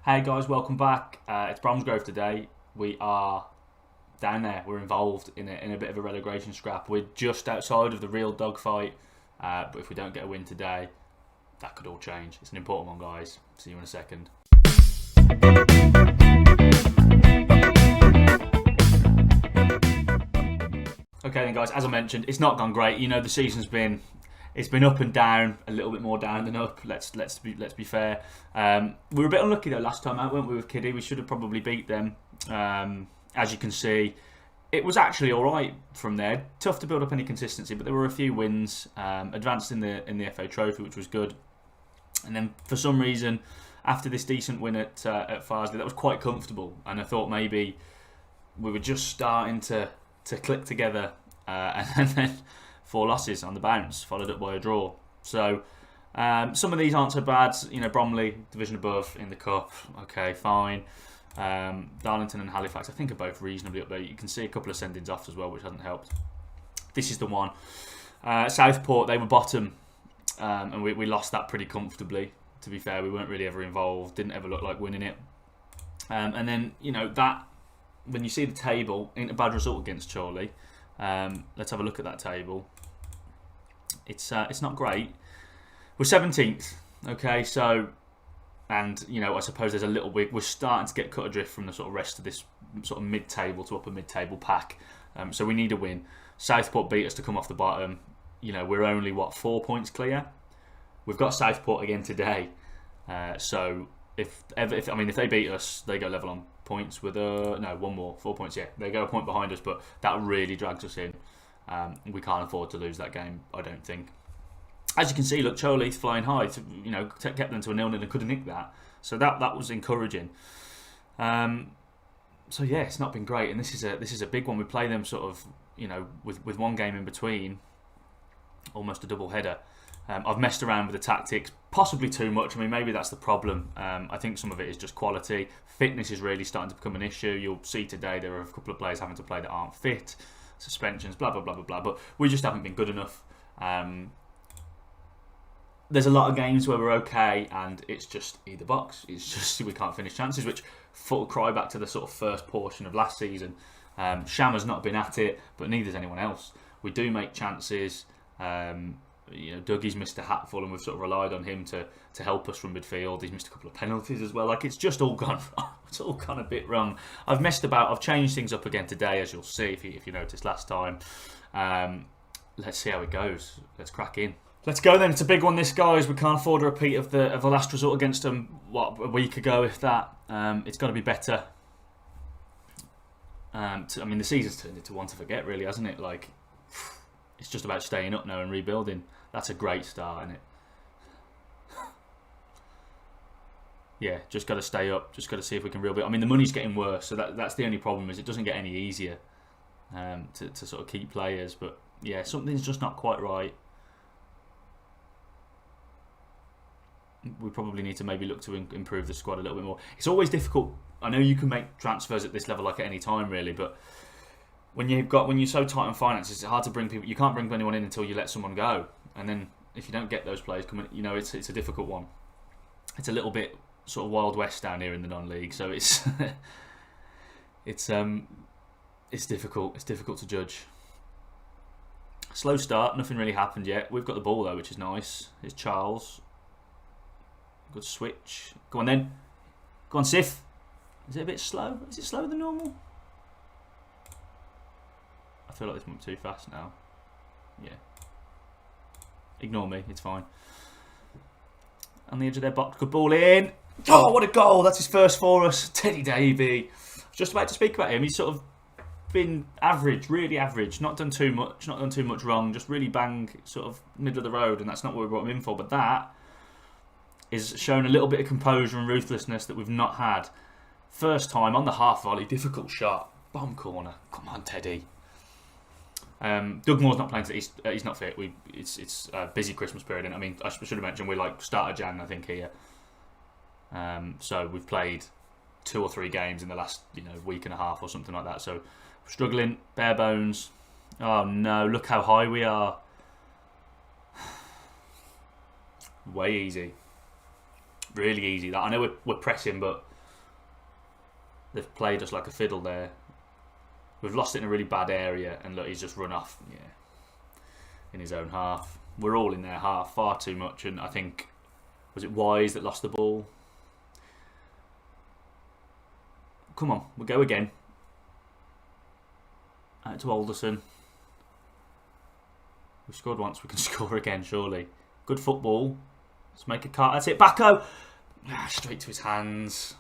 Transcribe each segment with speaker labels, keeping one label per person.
Speaker 1: Hey guys, welcome back. It's Bromsgrove today. We are down there. We're involved in a bit of a relegation scrap. We're just outside of the real dogfight, but if we don't get a win today, that could all change. It's an important one, guys. See you in a second. Okay then, guys. As I mentioned, it's not gone great. You know, the season's been up and down, a little bit more down than up. Let's be fair. We were a bit unlucky though last time out, weren't we, with Kiddie? We should have probably beat them. As you can see, it was actually all right from there. Tough to build up any consistency, but there were a few wins. Advanced in the FA Trophy, which was good. And then for some reason, after this decent win at Farsley, that was quite comfortable. And I thought maybe we were just starting to click together, and then 4 losses on the bounce, followed up by a draw. So some of these aren't so bad. You know, Bromley, division above in the cup, okay, fine. Darlington and Halifax, I think, are both reasonably up there. You can see a couple of sendings off as well, which hasn't helped. This is the one. Southport, they were bottom, and we lost that pretty comfortably. To be fair, we weren't really ever involved, didn't ever look like winning it. And then, you know, that when you see the table, ain't a bad result against Chorley. Let's have a look at that table. It's not great. We're 17th, okay, so, and you know, I suppose there's a little bit, we're starting to get cut adrift from the sort of rest of this sort of mid-table to upper mid-table pack, so we need a win. Southport beat us to come off the bottom. You know, we're only, what, 4 points clear? We've got Southport again today, so if they beat us, they go level on points with no, one more, 4 points, yeah, they go a point behind us, but that really drags us in. We can't afford to lose that game, I don't think. As you can see, look, Chorley's flying high, you know, kept them to a 0-0 and couldn't nick that, so that was encouraging. So yeah, it's not been great, and this is a big one. We play them sort of, you know, with one game in between, almost a double header. I've messed around with the tactics, possibly too much. I mean, maybe that's the problem. I think some of it is just quality. Fitness is really starting to become an issue. You'll see today there are a couple of players having to play that aren't fit, suspensions, blah, blah, blah, blah, blah. But we just haven't been good enough. There's a lot of games where we're okay and it's just either box. It's just we can't finish chances, which full cry back to the sort of first portion of last season. Shammer's not been at it, but neither's anyone else. We do make chances. You know, Dougie's missed a hatful and we've sort of relied on him to help us from midfield. He's missed a couple of penalties as well. Like, it's just all gone wrong. It's all gone a bit wrong. I've messed about. I've changed things up again today, as you'll see if you noticed last time. Let's see how it goes. Let's crack in. Let's go then. It's a big one, this, guys. We can't afford a repeat of the last result against them, what, a week ago, if that. It's got to be better. I mean, the season's turned into one to forget, really, hasn't it? Like, it's just about staying up now and rebuilding. That's a great start, isn't it? Yeah, just got to stay up. Just got to see if we can rebuild. I mean, the money's getting worse, so that's the only problem, is it doesn't get any easier to sort of keep players. But yeah, something's just not quite right. We probably need to maybe look to improve the squad a little bit more. It's always difficult. I know you can make transfers at this level like at any time, really, but when you're so tight on finances, it's hard to bring people. You can't bring anyone in until you let someone go, and then if you don't get those players coming, you know, it's a difficult one. It's a little bit sort of Wild West down here in the non-league, so it's it's difficult. It's difficult to judge. Slow start. Nothing really happened yet. We've got the ball though, which is nice. It's Charles. Good switch. Go on then. Go on, Sif. Is it a bit slow? Is it slower than normal? I feel like this might be too fast now. Yeah. Ignore me, it's fine. On the edge of their box, good ball in. Oh, what a goal! That's his first for us. Teddy Davey. I was just about to speak about him. He's sort of been average, really average. Not done too much wrong. Just really bang, sort of middle of the road, and that's not what we brought him in for. But that is showing a little bit of composure and ruthlessness that we've not had. First time on the half volley, difficult shot. Bomb corner. Come on, Teddy. Doug Moore's not playing today. He's not fit. It's a busy Christmas period, and I mean, I should have mentioned we're like start of Jan, I think, here. So we've played 2 or 3 games in the last, you know, week and a half or something like that. So we're struggling, bare bones. Oh no! Look how high we are. Way easy, really easy. I know we're pressing, but They've played us like a fiddle there. We've lost it in a really bad area, and look, he's just run off, in his own half. We're all in their half far too much, and I think, was it Wise that lost the ball? Come on, we'll go again. Out to Alderson. We've scored once, we can score again, surely. Good football. Let's make a cut. That's it, Bacco! Straight to his hands.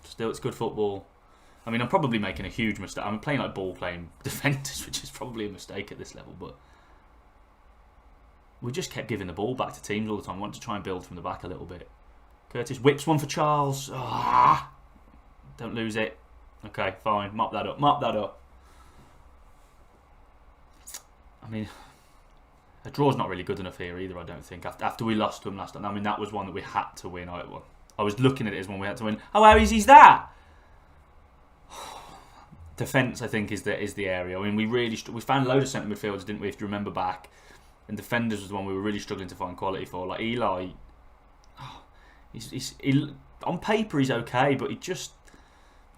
Speaker 1: Still, it's good football. I mean, I'm probably making a huge mistake. I'm playing like ball-playing defenders, which is probably a mistake at this level, but we just kept giving the ball back to teams all the time. I want to try and build from the back a little bit. Curtis whips one for Charles. Don't lose it. Okay, fine. Mop that up. Mop that up. I mean, a draw's not really good enough here either, I don't think. After we lost to him last time. I mean, that was one that we had to win. I was looking at it as one we had to win. How easy is that? Defence, I think, is the area. I mean, we found a load of centre midfielders, didn't we? If you remember back, and defenders was the one we were really struggling to find quality for. Like Eli, he on paper he's okay, but he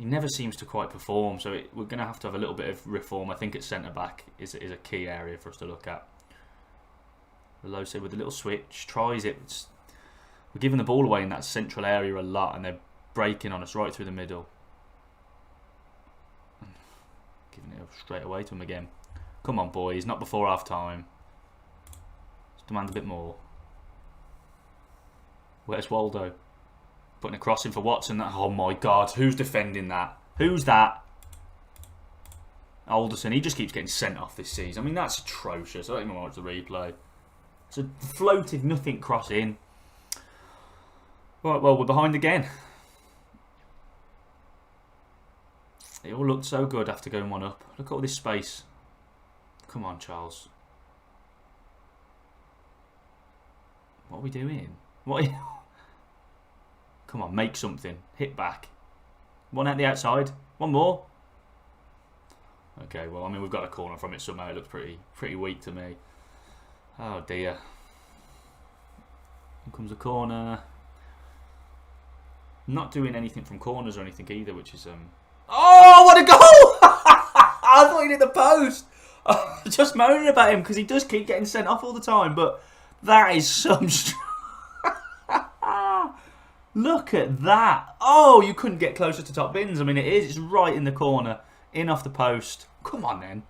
Speaker 1: never seems to quite perform. So we're going to have a little bit of reform. I think at centre back is a key area for us to look at. Lose with a little switch, tries it. We're giving the ball away in that central area a lot, and they're breaking on us right through the middle. Giving it straight away to him again. Come on, boys, not before half time. Let's demand a bit more. Where's Waldo? Putting a cross in for Watson. Oh my God, who's defending that? Who's that? Alderson. He just keeps getting sent off this season. I mean, that's atrocious. I don't even watch the replay. It's a floated nothing cross in. Right, well, we're behind again. It all looked so good after going one up. Look at all this space. Come on, Charles. What are we doing? Come on, make something. Hit back. One out the outside. One more. Okay, well, I mean, we've got a corner from it somehow. It looks pretty weak to me. Oh dear. Here comes a corner. Not doing anything from corners or anything either, which is Oh, what a goal! I thought he hit the post. I was just moaning about him because he does keep getting sent off all the time, but that is some look at that. Oh, you couldn't get closer to top bins. I mean, it's right in the corner, in off the post. Come on then.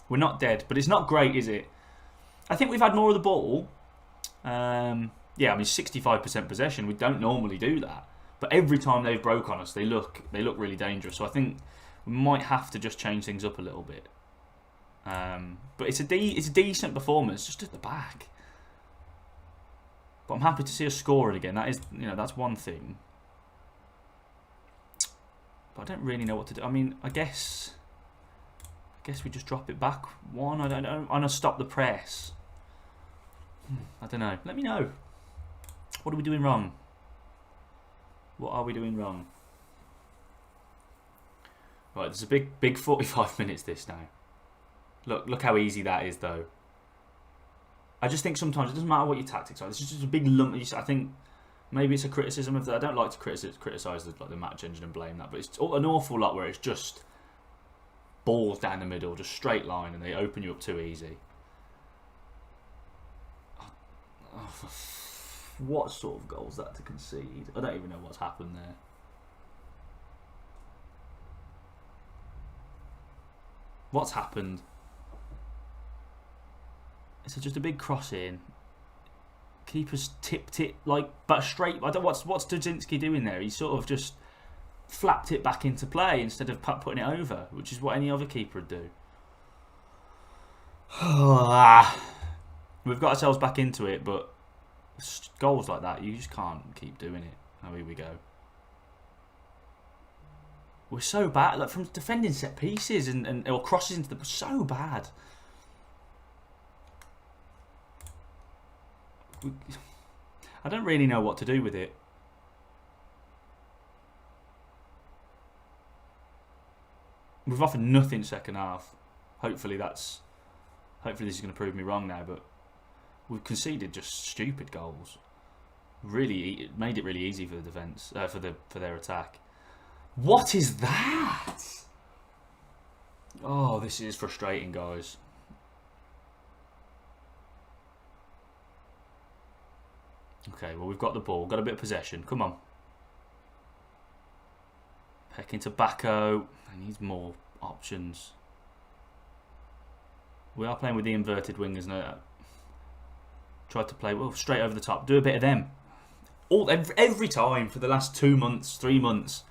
Speaker 1: We're not dead, but it's not great, is it? I think we've had more of the ball. Yeah, I mean 65% possession. We don't normally do that, but every time they've broke on us, they look really dangerous. So I think we might have to just change things up a little bit. But it's a decent performance, just at the back. But I'm happy to see us scoring again. That is, that's one thing. But I don't really know what to do. I mean, I guess we just drop it back one. I don't know. I'm gonna stop the press. I don't know. Let me know. What are we doing wrong? What are we doing wrong? Right, there's a big 45 minutes this now. Look how easy that is, though. I just think sometimes it doesn't matter what your tactics are. This is just a big lump. I think maybe it's a criticism of that. I don't like to criticise the match engine and blame that, but it's an awful lot where it's just balls down the middle, just straight line, and they open you up too easy. What sort of goal is that to concede? I don't even know what's happened there. What's happened? It's just a big cross in. Keeper's tipped it but straight. I don't. What's Dudzinski doing there? He sort of just flapped it back into play instead of putting it over, which is what any other keeper would do. We've got ourselves back into it, but goals like that, you just can't keep doing it. Oh, here we go. We're so bad, like from defending set pieces or crosses into the so bad. I don't really know what to do with it. We've offered nothing second half. Hopefully this is going to prove me wrong now, but we've conceded just stupid goals. Really, it made it really easy for the defence, for their attack. What is that? Oh, this is frustrating, guys. Okay, well, we've got the ball. Got a bit of possession. Come on. Pecking tobacco. I need more options. We are playing with the inverted wingers now. Tried to play well straight over the top. Do a bit of them. Every time for the last 2 months, 3 months.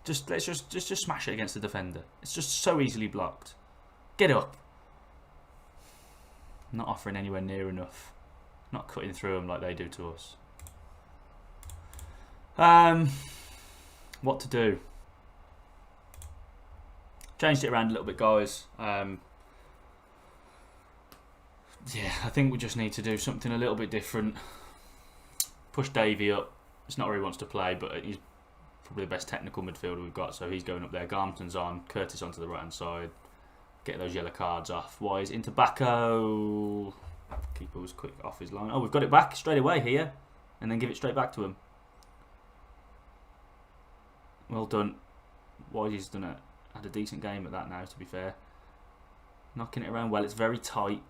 Speaker 1: Let's just smash it against the defender. It's just so easily blocked. Get up. Not offering anywhere near enough. Not cutting through them like they do to us. What to do? Changed it around a little bit, guys. Yeah, I think we just need to do something a little bit different. Push Davey up. It's not where he wants to play, but he's probably the best technical midfielder we've got, so he's going up there. Garmpton's on. Curtis onto the right hand side. Get those yellow cards off. Wise in tobacco. Keeper was quick off his line. Oh, we've got it back straight away here. And then give it straight back to him. Well done. Wisey's done it. Had a decent game at that now, to be fair. Knocking it around well. It's very tight.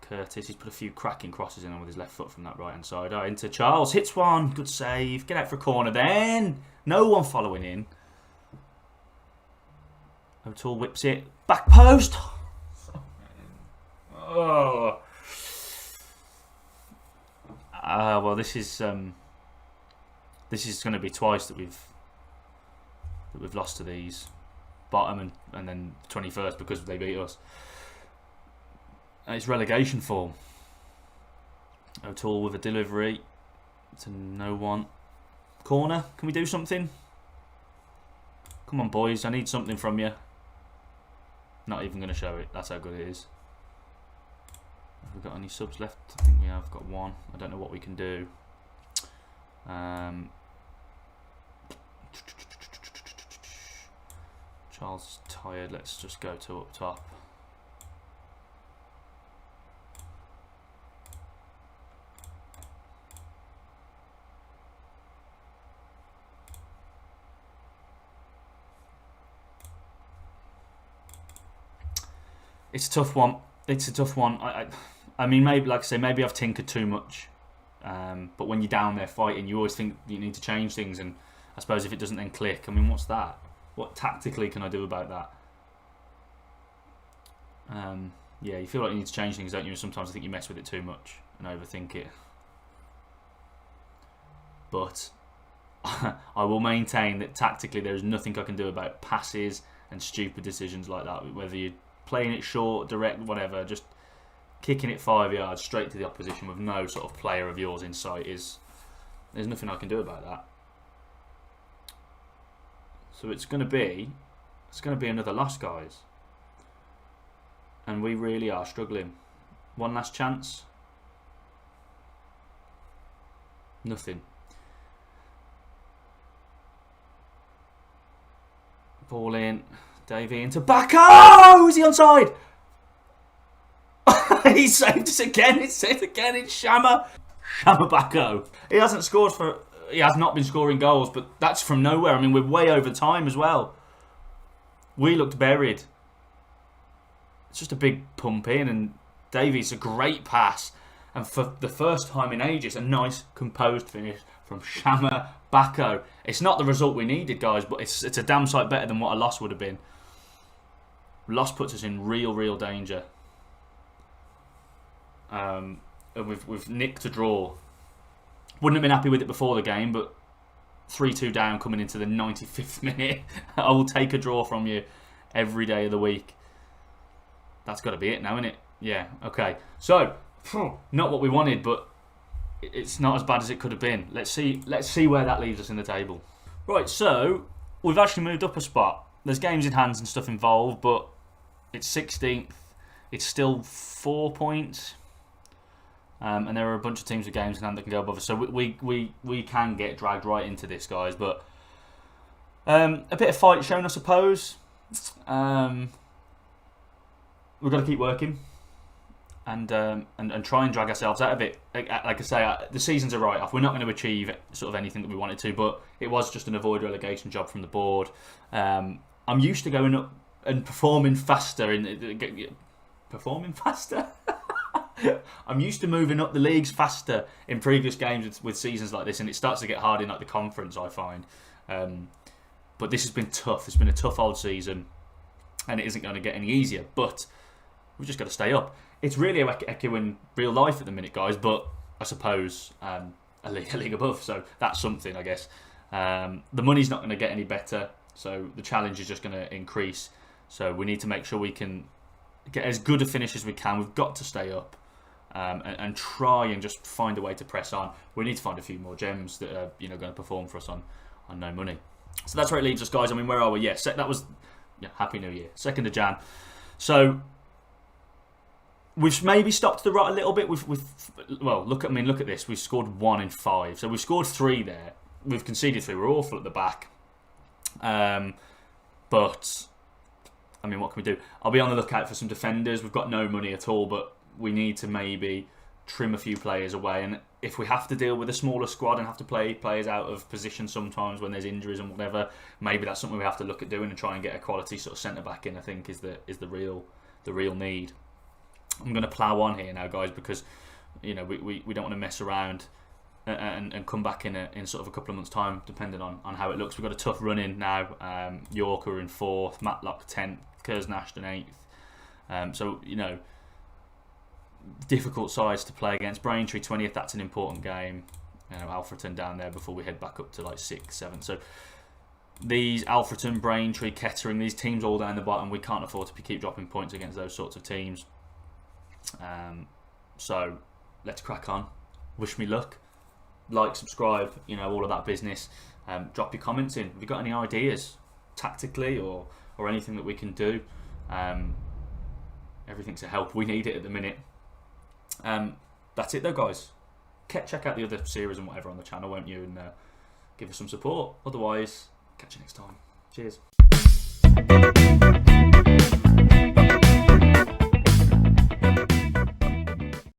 Speaker 1: Curtis, he's put a few cracking crosses in on with his left foot from that right hand side. Oh, into Charles. Hits one. Good save. Get out for a corner then. No one following in. O'Toole whips it. Back post. Oh. Well, this is going to be twice that we've lost to these bottom and then 21st because they beat us. It's relegation form. O'Toole with a delivery to no one. Corner. Can we do something? Come on, boys. I need something from you. Not even going to show it. That's how good it is. Have we got any subs left? I think we have got one. I don't know what we can do. Charles is tired. Let's just go to up top. It's a tough one. It's a tough one. I mean, maybe, like I say, maybe I've tinkered too much. But when you're down there fighting, you always think you need to change things. And I suppose if it doesn't then click, I mean, what's that? What tactically can I do about that? Yeah, you feel like you need to change things, don't you? Sometimes I think you mess with it too much and overthink it. But I will maintain that tactically there is nothing I can do about passes and stupid decisions like that. Whether you're playing it short, direct, whatever, just kicking it 5 yards straight to the opposition with no sort of player of yours in sight there's nothing I can do about that. So it's going to be another loss, guys. And we really are struggling. One last chance. Nothing. Ball in. Davey into Bacco! Is he onside? He saved us again. It's saved again. It's Shama Bacco. He has not been scoring goals, but that's from nowhere. I mean, we're way over time as well. We looked buried. It's just a big pump in, and Davey's a great pass. And for the first time in ages, a nice composed finish from Shama Bacco. It's not the result we needed, guys, but it's a damn sight better than what a loss would have been. Loss puts us in real danger. And we've nicked a draw. Wouldn't have been happy with it before the game, but 3-2 down coming into the 95th minute. I will take a draw from you every day of the week. That's got to be it now, isn't it? Yeah, okay. So, not what we wanted, but it's not as bad as it could have been. Let's see where that leaves us in the table. Right, so we've actually moved up a spot. There's games in hands and stuff involved, but it's 16th. It's still 4 points. And there are a bunch of teams with games in hand that can go above us. So we can get dragged right into this, guys. But a bit of fight shown, I suppose. We've got to keep working. and try and drag ourselves out of it. Like I say, the season's a write-off. We're not going to achieve sort of anything that we wanted to, but it was just an avoid relegation job from the board. I'm used to going up and performing faster performing faster. I'm used to moving up the leagues faster in previous games with seasons like this, and it starts to get hard in like the conference, I find. But this has been tough. It's been a tough old season, and it isn't going to get any easier. But we've just got to stay up. It's really echoing real life at the minute, guys. But I suppose a league above, so that's something, I guess. The money's not going to get any better, so the challenge is just going to increase. So we need to make sure we can get as good a finish as we can. We've got to stay up and try and just find a way to press on. We need to find a few more gems that are going to perform for us on no money. So that's where it leaves us, guys. I mean, where are we? That was Happy New Year, 2nd of Jan. So we've maybe stopped the rot a little bit. Look at this. We've scored 1 in 5, so we've scored 3 there. We've conceded 3. We're awful at the back. But I mean, what can we do? I'll be on the lookout for some defenders. We've got no money at all, but we need to maybe trim a few players away. And if we have to deal with a smaller squad and have to play players out of position sometimes when there's injuries and whatever, maybe that's something we have to look at doing and try and get a quality sort of centre back in. I think is the real need. I'm going to plough on here now, guys, because we don't want to mess around and come back in sort of a couple of months' time, depending on how it looks. We've got a tough run in now. York are in 4th, Matlock 10th, Kersnashton 8th. So difficult sides to play against. Braintree 20th, that's an important game. Alfreton down there before we head back up to like 6th, 7th. So these Alfreton, Braintree, Kettering, these teams all down the bottom, we can't afford to keep dropping points against those sorts of teams. So let's crack on. Wish me luck. Like, subscribe, all of that business. Drop your comments in. Have you got any ideas tactically or anything that we can do? Everything's a help. We need it at the minute. That's it though, guys. Check out the other series and whatever on the channel, won't you? And give us some support. Otherwise, catch you next time. Cheers.